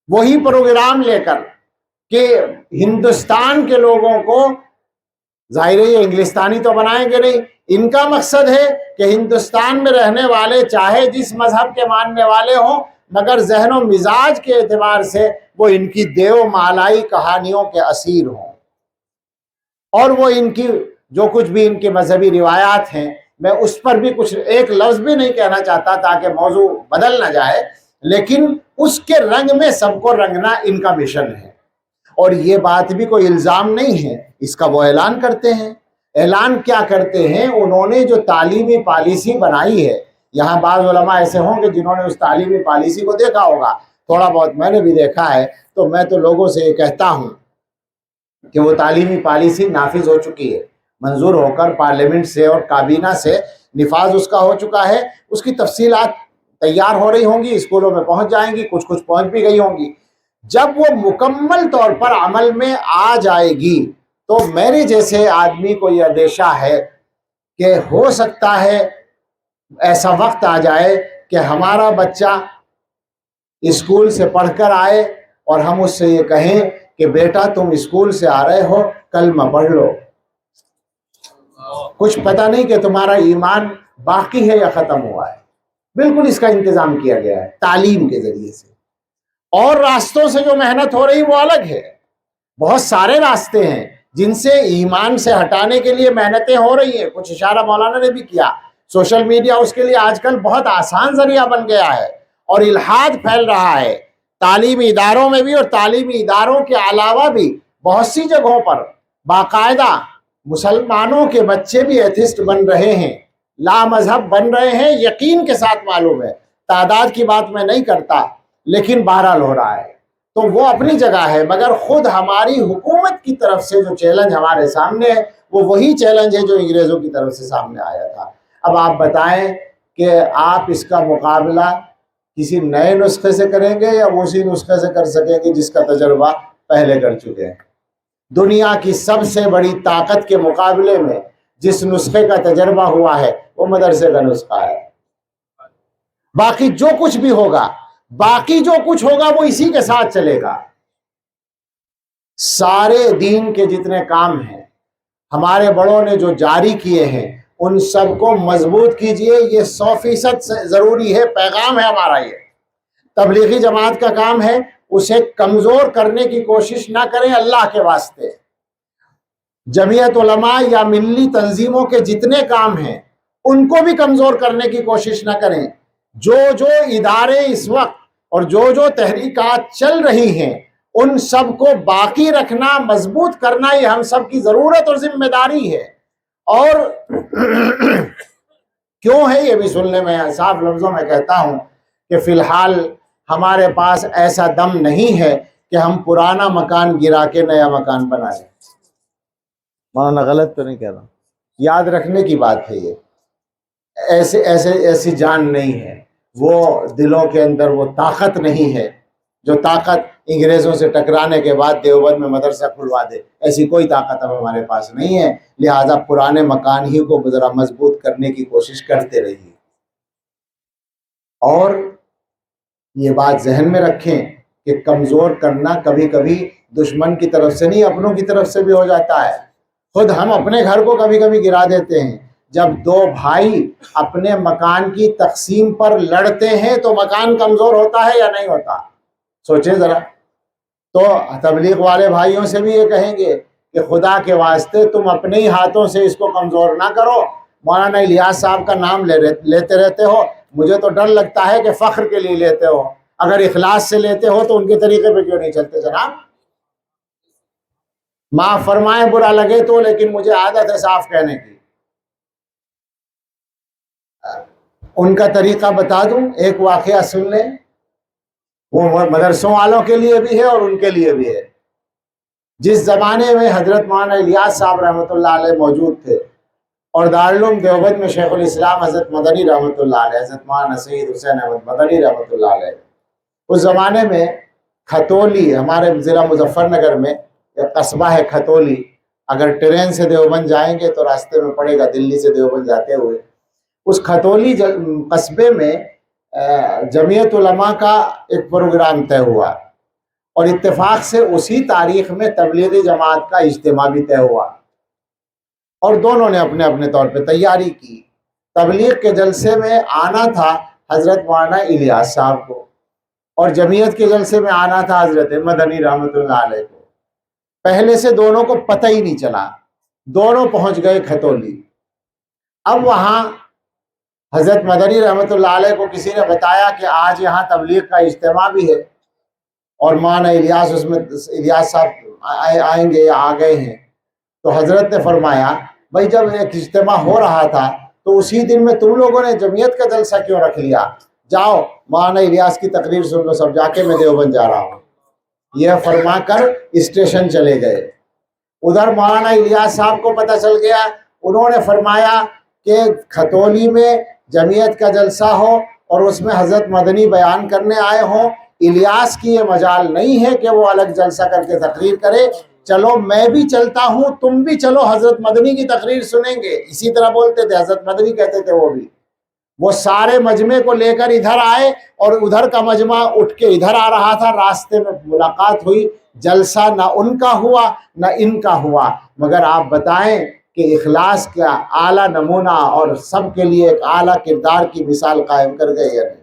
وہی پروگرام لے کر کہ ہندوستان کے لوگوں کو، ظاہر ہے یہ انگلستانی تو بنائیں گے نہیں، ان کا مقصد ہے کہ ہندوستان میں رہنے والے چاہے جس مذہب کے ماننے والے ہوں، مگر ذہن و مزاج کے اعتبار سے وہ ان کی دیو مالائی کہانیوں کے اسیر ہوں، اور وہ ان کی جو کچھ بھی ان کی مذہبی روایات ہیں، میں اس پر بھی کچھ ایک لفظ بھی نہیں کہنا چاہتا تاکہ موضوع بدل نہ جائے، لیکن اس کے رنگ میں سب کو رنگنا ان کا مشن ہے۔ اور یہ بات بھی کوئی الزام نہیں ہے، اس کا وہ اعلان کرتے ہیں۔ اعلان کیا کرتے ہیں؟ انہوں نے جو تعلیمی پالیسی بنائی ہے، یہاں بعض علماء ایسے ہوں گے جنہوں نے اس تعلیمی پالیسی کو دیکھا ہوگا، تھوڑا بہت میں نے بھی دیکھا ہے، تو میں تو لوگوں سے یہ کہتا ہوں کہ وہ تعلیمی پالیسی نافذ ہو چکی ہے، منظور ہو کر پارلیمنٹ سے اور کابینہ سے نفاذ اس کا ہو چکا ہے، اس کی تفصیلات تیار ہو رہی ہوں گی، اسکولوں میں پہنچ جائیں گی، کچھ پہنچ بھی گئی ہوں گی۔ جب وہ مکمل طور پر عمل میں آ جائے گی تو میرے جیسے آدمی کو یہ اندیشہ ہے کہ ہو سکتا ہے ایسا وقت آ جائے کہ ہمارا بچہ اسکول سے پڑھ کر آئے اور ہم اس سے یہ کہیں کہ بیٹا تم اسکول سے آ رہے ہو، کلمہ پڑھ لو، کچھ پتہ نہیں کہ تمہارا ایمان باقی ہے یا ختم ہوا ہے۔ بالکل اس کا انتظام کیا گیا ہے تعلیم کے ذریعے سے، اور راستوں سے جو محنت ہو رہی وہ الگ ہے. بہت سارے راستے ہیں جن سے ایمان سے ہٹانے کے لیے محنتیں ہو رہی ہیں. کچھ اشارہ مولانا نے بھی کیا. سوشل میڈیا اس کے لیے آج کل بہت آسان ذریعہ بن گیا ہے اور الحاد پھیل رہا ہے. تعلیمی اداروں میں بھی اور تعلیمی اداروں کے علاوہ بھی بہت سی جگہوں پر باقاعدہ مسلمانوں کے بچے بھی ایتھسٹ بن رہے ہیں، لا مذہب بن رہے ہیں. یقین کے ساتھ معلوم ہے، تعداد کی بات میں نہیں کرتا، لیکن بہرحال ہو رہا ہے. تو وہ اپنی جگہ ہے، مگر خود ہماری حکومت کی طرف سے جو چیلنج ہمارے سامنے ہے وہ وہی چیلنج ہے جو انگریزوں کی طرف سے سامنے آیا تھا. اب آپ بتائیں کہ آپ اس کا مقابلہ کسی نئے نسخے سے کریں گے یا اسی نسخے سے کر سکیں گے جس کا تجربہ پہلے کر چکے ہیں. دنیا کی سب سے بڑی طاقت کے مقابلے میں جس نسخے کا تجربہ ہوا ہے وہ مدرسے کا نسخہ ہے. باقی جو کچھ بھی ہوگا، وہ اسی کے ساتھ چلے گا. سارے دین کے جتنے کام ہیں ہمارے بڑوں نے جو جاری کیے ہیں ان سب کو مضبوط کیجئے. یہ 100% ضروری ہے، پیغام ہے ہمارا. یہ تبلیغی جماعت کا کام ہے، اسے کمزور کرنے کی کوشش نہ کریں اللہ کے واسطے. جمعیت علماء یا ملی تنظیموں کے جتنے کام ہیں ان کو بھی کمزور کرنے کی کوشش نہ کریں. جو ادارے اس وقت اور جو تحریکات چل رہی ہیں ان سب کو باقی رکھنا، مضبوط کرنا، یہ ہم سب کی ضرورت اور ذمہ داری ہے. اور کیوں ہے یہ بھی سننے میں صاف لفظوں میں کہتا ہوں کہ فی الحال ہمارے پاس ایسا دم نہیں ہے کہ ہم پرانا مکان گرا کے نیا مکان بنائیں. مولانا غلط تو نہیں کہہ رہا، یاد رکھنے کی بات ہے. یہ ایسی جان نہیں ہے، وہ دلوں کے اندر وہ طاقت نہیں ہے جو طاقت انگریزوں سے ٹکرانے کے بعد دیوبند میں مدرسہ کھلوا دے. ایسی کوئی طاقت اب ہمارے پاس نہیں ہے. لہٰذا پرانے مکان ہی کو ذرا مضبوط کرنے کی کوشش کرتے رہیے. اور یہ بات ذہن میں رکھیں کہ کمزور کرنا کبھی کبھی دشمن کی طرف سے نہیں، اپنوں کی طرف سے بھی ہو جاتا ہے. خود ہم اپنے گھر کو کبھی کبھی گرا دیتے ہیں. جب دو بھائی اپنے مکان کی تقسیم پر لڑتے ہیں تو مکان کمزور ہوتا ہے یا نہیں ہوتا؟ سوچیں ذرا. تو تبلیغ والے بھائیوں سے بھی یہ کہیں گے کہ خدا کے واسطے تم اپنے ہی ہاتھوں سے اس کو کمزور نہ کرو. مولانا الیاس صاحب کا نام لیتے رہتے ہو، مجھے تو ڈر لگتا ہے کہ فخر کے لیے لیتے ہو. اگر اخلاص سے لیتے ہو تو ان کے طریقے پہ کیوں نہیں چلتے جناب؟ معاف فرمائیں برا لگے تو، لیکن مجھے عادت ہے صاف کہنے کی. ان کا طریقہ بتا دوں، ایک واقعہ سن لیں. وہ مدرسوں والوں کے لیے بھی ہے اور ان کے لیے بھی ہے. جس زمانے میں حضرت مولانا الیاس صاحب رحمۃ اللہ علیہ موجود تھے اور دارالعلوم دیوبند میں شیخ الاسلام حضرت مدنی رحمۃ اللہ علیہ، حضرت مولانا سید حسین احمد مدنی رحمۃ اللہ علیہ، اس زمانے میں کھتولی، ہمارے ضلع مظفر نگر میں ایک قصبہ ہے کھتولی. اگر ٹرین سے دیوبند جائیں گے تو راستے میں پڑے گا دلی سے دیوبند جاتے ہوئے. اس کھتولی قصبے میں جمعیت علماء کا ایک پروگرام طے ہوا اور اتفاق سے اسی تاریخ میں تبلیغی جماعت کا اجتماع بھی طے ہوا اور دونوں نے اپنے اپنے طور پہ تیاری کی. تبلیغ کے جلسے میں آنا تھا حضرت مولانا الیاس صاحب کو اور جمعیت کے جلسے میں آنا تھا حضرت مدنی رحمۃ اللہ علیہ کو. پہلے سے دونوں کو پتہ ہی نہیں چلا، دونوں پہنچ گئے کھتولی. اب وہاں حضرت مدنی رحمۃ اللہ علیہ کو کسی نے بتایا کہ آج یہاں تبلیغ کا اجتماع بھی ہے اور مولانا الیاس صاحب آئیں گے یا آ گئے ہیں. تو حضرت نے فرمایا بھائی جب ایک اجتماع ہو رہا تھا تو اسی دن میں تم لوگوں نے جمعیت کا جلسہ کیوں رکھ لیا؟ جاؤ مولانا الیاس کی تقریر سن لو سب جا کے، میں دیوبند جا رہا ہوں. یہ فرما کر اسٹیشن چلے گئے. ادھر مولانا الیاس صاحب کو پتہ چل گیا. انہوں نے فرمایا کہ کھتولی میں جمعیت کا جلسہ ہو اور اس میں حضرت مدنی بیان کرنے آئے ہوں، الیاس کی یہ مجال نہیں ہے کہ وہ الگ جلسہ کر کے تقریر کرے. چلو میں بھی چلتا ہوں، تم بھی چلو، حضرت مدنی کی تقریر سنیں گے. اسی طرح بولتے تھے، حضرت مدنی کہتے تھے وہ بھی. وہ سارے مجمع کو لے کر ادھر آئے اور ادھر کا مجمع اٹھ کے ادھر آ رہا تھا. راستے میں ملاقات ہوئی. جلسہ نہ ان کا ہوا نہ ان کا ہوا، مگر آپ بتائیں کہ اخلاص کا اعلیٰ نمونہ اور سب کے لیے ایک اعلیٰ کردار کی مثال قائم کر گئے یا نہیں؟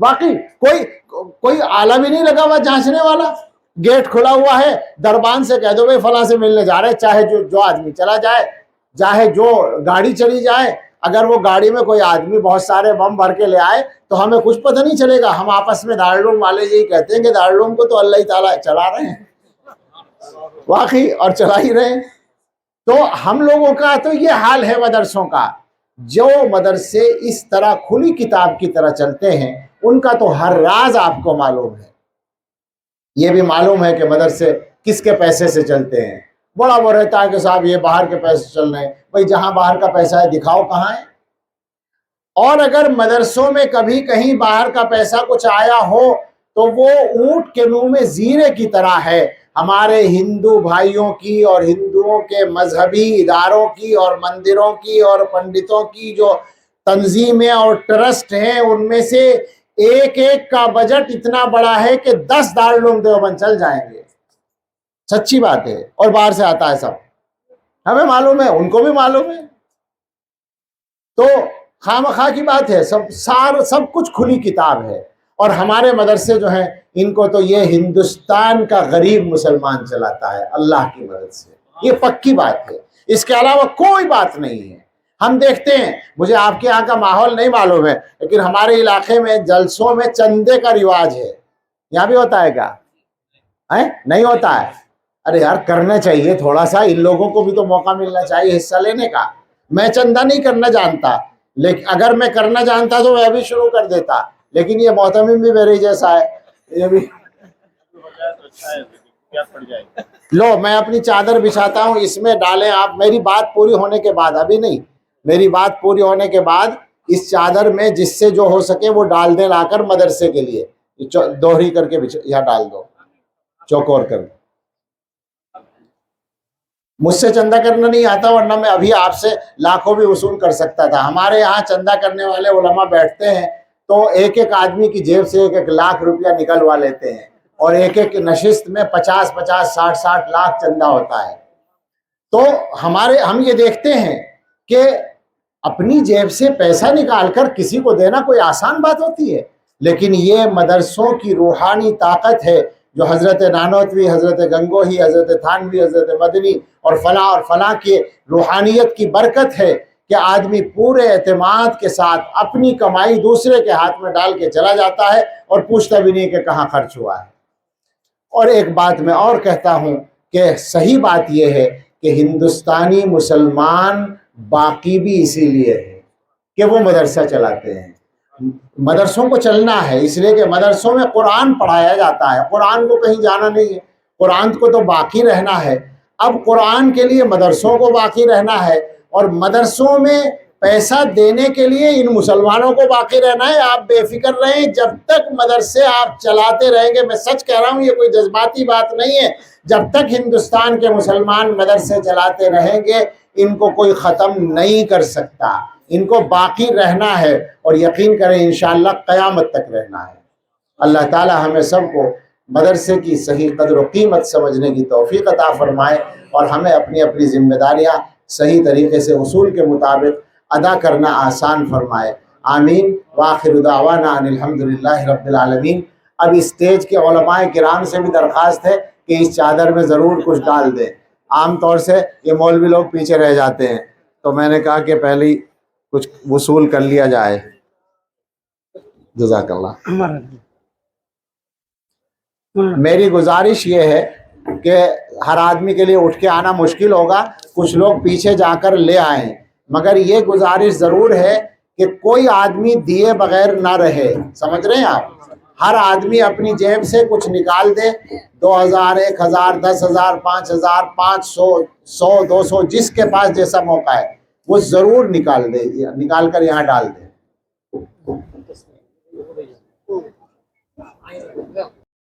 واقعی کوئی آلہ بھی نہیں لگا ہوا جانچنے والا، گیٹ کھلا ہوا ہے، دربان سے کہہ دو بھائی فلاں سے ملنے جا رہے، چاہے جو آدمی چلا جائے، چاہے جو گاڑی چلی جائے، اگر وہ گاڑی میں کوئی آدمی بہت سارے بم بھر کے لے آئے تو ہمیں کچھ پتہ نہیں چلے گا. ہم آپس میں دارالعلوم والے یہی کہتے ہیں کہ دارالعلوم کو تو اللہ تعالیٰ چلا رہے ہیں، واقعی، اور چلا ہی رہے ہیں. تو ہم لوگوں کا تو یہ حال ہے مدرسوں کا. جو مدرسے اس طرح کھلی کتاب کی طرح چلتے ہیں ان کا تو ہر راز آپ کو معلوم ہے. یہ بھی معلوم ہے کہ مدرسے کس کے پیسے سے چلتے ہیں. بڑا وہ رہتا ہے کہ صاحب یہ باہر کے پیسے چل رہے ہیں. بھائی جہاں باہر کا پیسہ ہے دکھاؤ کہاں ہے. اور اگر مدرسوں میں کبھی کہیں باہر کا پیسہ کچھ آیا ہو تو وہ اونٹ کے منہ میں زیرے کی طرح ہے. ہمارے ہندو بھائیوں کی اور ہندوؤں کے مذہبی اداروں کی اور مندروں کی اور پنڈتوں کی جو تنظیمیں اور ٹرسٹ ہیں ان میں سے ایک کا بجٹ اتنا بڑا ہے کہ 10 دارالعلوم دیوبند چل جائیں گے. سچی بات ہے. اور باہر سے آتا ہے سب، ہمیں معلوم ہے، ان کو بھی معلوم ہے. تو خواہ کی بات ہے. سب کچھ کھلی کتاب ہے. اور ہمارے مدرسے جو ہیں ان کو تو یہ ہندوستان کا غریب مسلمان چلاتا ہے اللہ کی مدد سے. یہ پکی بات ہے، اس کے علاوہ کوئی بات نہیں ہے. ہم دیکھتے ہیں، مجھے آپ کے یہاں کا ماحول نہیں معلوم ہے لیکن ہمارے علاقے میں جلسوں میں چندے کا رواج ہے. یہاں بھی ہوتا ہے کیا؟ نہیں ہوتا ہے؟ ارے یار کرنا چاہیے تھوڑا سا. ان لوگوں کو بھی تو موقع ملنا چاہیے حصہ لینے کا. میں چندہ نہیں کرنا جانتا، لیکن اگر میں کرنا جانتا تو میں بھی شروع کر دیتا. لیکن یہ محتمم بھی میرے جیسا ہے. یہ بھی لو میں اپنی چادر بچھاتا ہوں، اس میں ڈالیں آپ. میری بات پوری ہونے کے بعد، ابھی نہیں، میری بات پوری ہونے کے بعد اس چادر میں جس سے جو ہو سکے وہ ڈال دیں لا کر مدرسے کے لیے. دوہری کر کے یہاں ڈال دو، چوکور کر دو. مجھ سے چندہ کرنا نہیں آتا ورنہ میں ابھی آپ سے لاکھوں بھی وصول کر سکتا تھا. ہمارے یہاں چندہ کرنے والے علماء بیٹھتے ہیں تو ایک آدمی کی جیب سے 1 لاکھ روپیہ نکلوا لیتے ہیں اور ایک نشست میں 50 60 لاکھ چندہ ہوتا ہے. تو ہم یہ دیکھتے ہیں کہ اپنی جیب سے پیسہ نکال کر کسی کو دینا کوئی آسان بات ہوتی ہے، لیکن یہ مدرسوں کی روحانی طاقت ہے جو حضرت نانوتوی، حضرت گنگوہی، حضرت تھانوی، حضرت مدنی اور فلاں کی روحانیت کی برکت ہے کہ آدمی پورے اعتماد کے ساتھ اپنی کمائی دوسرے کے ہاتھ میں ڈال کے چلا جاتا ہے اور پوچھتا بھی نہیں کہ کہاں خرچ ہوا ہے. اور ایک بات میں اور کہتا ہوں کہ صحیح بات یہ ہے کہ ہندوستانی مسلمان باقی بھی اسی لیے ہے کہ وہ مدرسہ چلاتے ہیں. مدرسوں کو چلنا ہے اس لیے کہ مدرسوں میں قرآن پڑھایا جاتا ہے. قرآن کو کہیں جانا نہیں ہے، قرآن کو تو باقی رہنا ہے. اب قرآن کے لیے مدرسوں کو باقی رہنا ہے اور مدرسوں میں پیسہ دینے کے لیے ان مسلمانوں کو باقی رہنا ہے. آپ بے فکر رہیں، جب تک مدرسے آپ چلاتے رہیں گے، میں سچ کہہ رہا ہوں، یہ کوئی جذباتی بات نہیں ہے، جب تک ہندوستان کے مسلمان مدرسے چلاتے رہیں گے ان کو کوئی ختم نہیں کر سکتا. ان کو باقی رہنا ہے اور یقین کریں انشاءاللہ قیامت تک رہنا ہے. اللہ تعالی ہمیں سب کو مدرسے کی صحیح قدر و قیمت سمجھنے کی توفیق عطا فرمائے اور ہمیں اپنی اپنی ذمہ داریاں صحیح طریقے سے اصول کے مطابق ادا کرنا آسان فرمائے. آمین. وآخر دعوانا ان الحمدللہ رب العالمین. اب اسٹیج کے علماء کرام سے بھی درخواست ہے کہ اس چادر میں ضرور کچھ ڈال دیں. عام طور سے یہ مولوی لوگ پیچھے رہ جاتے ہیں تو میں نے کہا کہ پہلے ہی کچھ وصول کر لیا جائے. جزاک اللہ. میری گزارش یہ ہے کہ ہر آدمی کے لیے اٹھ کے آنا مشکل ہوگا، کچھ لوگ پیچھے جا کر لے آئیں، مگر یہ گزارش ضرور ہے کہ کوئی آدمی دیے بغیر نہ رہے. سمجھ رہے ہیں آپ؟ ہر آدمی اپنی جیب سے کچھ نکال دے، 2000 1000 10,000 5000 500 100 200 جس کے پاس جیسا موقع ہے وہ ضرور نکال دے، نکال کر یہاں ڈال دے.